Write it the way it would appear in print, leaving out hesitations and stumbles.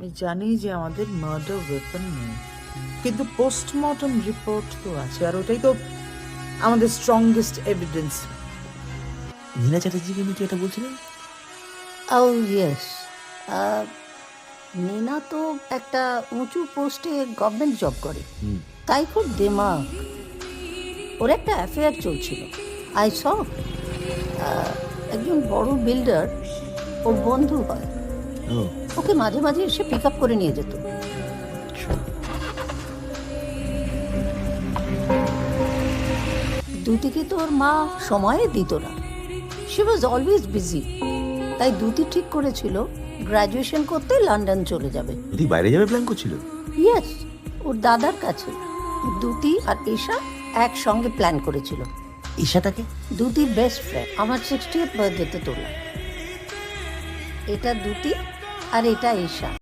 আমি জানি যে আমাদের মার্ডার ওয়েপন নেই, কিন্তু পোস্টমর্টম রিপোর্ট তো আছে, আর ওটাই তো আমাদের স্ট্রংগেস্ট এভিডেন্স। নীলা চ্যাটার্জিকে নিয়ে কি এটা বলছিলেন? ও ইয়েস, নীনা তো একটা উঁচু পোস্টে গভর্নমেন্ট জব করে, তাই খুব দিমাগ। ওর একটা অ্যাফেয়ার চলছিল। আই স একজন বড় বিল্ডার ওর বন্ধু হয়, ও ওকে মাঝে মাঝে এসে পিক আপ করে নিয়ে যেত। দুটিকে তো ওর মা সময়ে দিত না, শি ওয়াজ অলওয়েজ বিজি। তাই দুটি ঠিক করেছিল গ্র্যাজুয়েশন করতে লন্ডন চলে যাবে। যদি বাইরে যাবে প্ল্যান করছিল? ইয়েস, ওর দাদার কাছে। দুটি আর ঈশা একসঙ্গে প্ল্যান করেছিল। ঈশাটাকে? দুটির বেস্ট ফ্রেন্ড, আমার 60th বার্থডেতে তোলা। এটা দুটি আর এটা ঈশা।